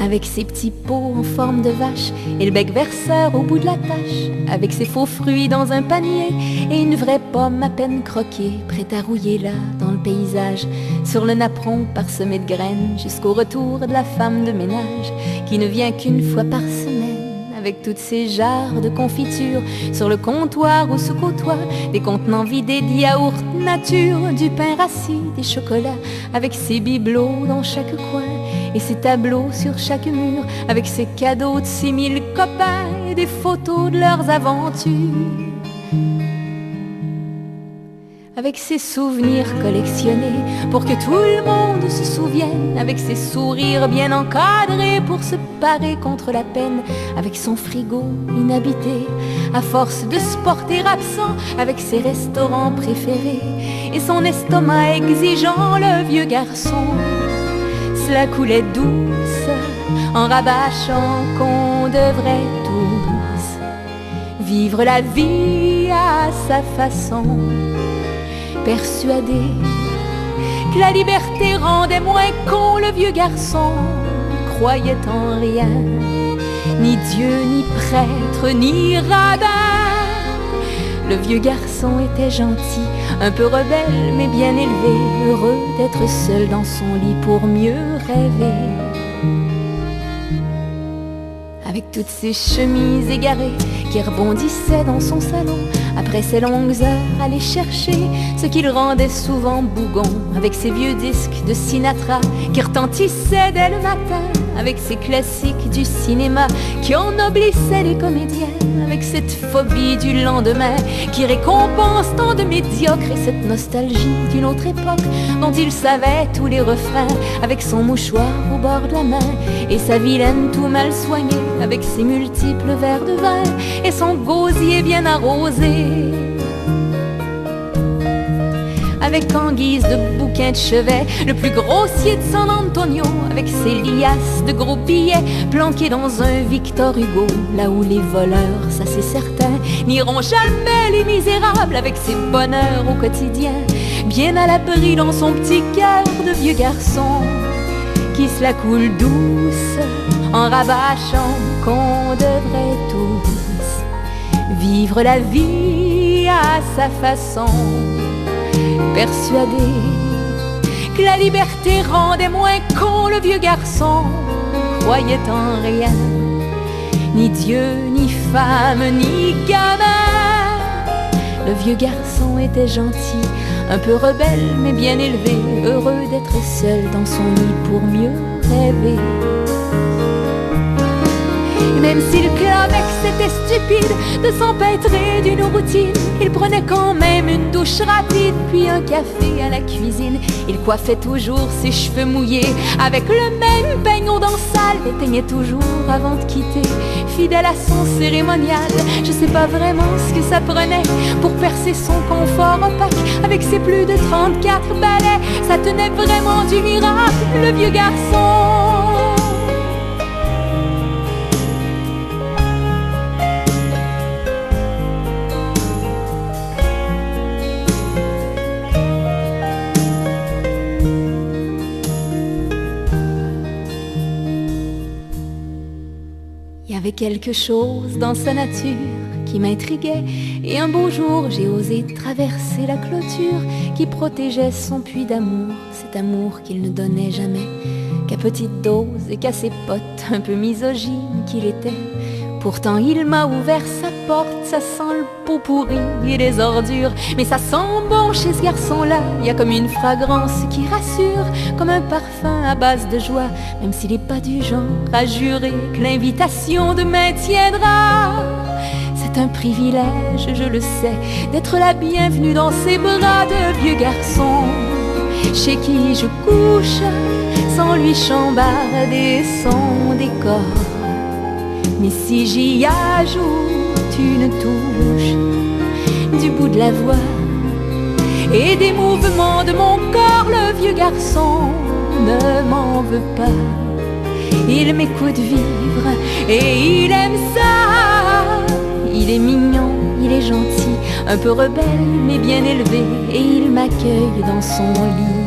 avec ses petits pots en forme de vache et le bec verseur au bout de la tâche, avec ses faux fruits dans un panier et une vraie pomme à peine croquée, prête à rouiller là dans le paysage, sur le napperon parsemé de graines, jusqu'au retour de la femme de ménage qui ne vient qu'une fois par semaine, avec toutes ces jarres de confiture sur le comptoir où se côtoient des contenants vidés de yaourt nature, du pain rassis, des chocolats, avec ses bibelots dans chaque coin et ses tableaux sur chaque mur, avec ses cadeaux de 6000 copains et des photos de leurs aventures, avec ses souvenirs collectionnés pour que tout le monde se souvienne, avec ses sourires bien encadrés pour se parer contre la peine, avec son frigo inhabité à force de se porter absent, avec ses restaurants préférés et son estomac exigeant, le vieux garçon. Cela coulait douce en rabâchant qu'on devrait tous vivre la vie à sa façon, persuadé que la liberté rendait moins con. Le vieux garçon croyait en rien, ni Dieu, ni prêtre, ni rabbin. Le vieux garçon était gentil, un peu rebelle, mais bien élevé, heureux d'être seul dans son lit pour mieux rêver. Avec toutes ses chemises égarées qui rebondissaient dans son salon, après ses longues heures, aller chercher ce qu'il rendait souvent bougon, avec ses vieux disques de Sinatra qui retentissaient dès le matin, avec ses classiques du cinéma qui ennoblissaient les comédiens, avec cette phobie du lendemain qui récompense tant de médiocres, et cette nostalgie d'une autre époque dont il savait tous les refrains, avec son mouchoir au bord de la main et sa vilaine tout mal soignée, avec ses multiples verres de vin et son gosier bien arrosé, avec en guise de bouquin de chevet le plus grossier de San Antonio, avec ses liasses de gros billets planqués dans un Victor Hugo, là où les voleurs, ça c'est certain, n'iront jamais les misérables, avec ses bonheurs au quotidien, bien à l'abri dans son petit cœur de vieux garçon qui se la coule douce en rabâchant qu'on devrait tous vivre la vie à sa façon, persuadé que la liberté rendait moins con. Le vieux garçon croyait en rien, ni Dieu, ni femme, ni gamin. Le vieux garçon était gentil, un peu rebelle, mais bien élevé, heureux d'être seul dans son lit pour mieux rêver. Même si le Clavex c'était stupide de s'empêtrer d'une routine, il prenait quand même une douche rapide, puis un café à la cuisine. Il coiffait toujours ses cheveux mouillés avec le même peigne dents sales, et peignait toujours avant de quitter, fidèle à son cérémonial. Je sais pas vraiment ce que ça prenait pour percer son confort opaque, avec ses plus de 34 balais, ça tenait vraiment du miracle, le vieux garçon. Il y avait quelque chose dans sa nature qui m'intriguait, et un beau jour j'ai osé traverser la clôture qui protégeait son puits d'amour, cet amour qu'il ne donnait jamais qu'à petite dose et qu'à ses potes un peu misogynes qu'il était. Pourtant il m'a ouvert sa porte, ça sent le pot pourri et les ordures, mais ça sent bon chez ce garçon-là. Il y a comme une fragrance qui rassure, comme un parfum à base de joie, même s'il n'est pas du genre à jurer que l'invitation demain tiendra. C'est un privilège, je le sais, d'être la bienvenue dans ses bras de vieux garçon, chez qui je couche sans lui chambarder son décor. Mais si j'y ajoute une touche du bout de la voix et des mouvements de mon corps, le vieux garçon ne m'en veut pas. Il m'écoute vivre et il aime ça. Il est mignon, il est gentil, un peu rebelle mais bien élevé, et il m'accueille dans son lit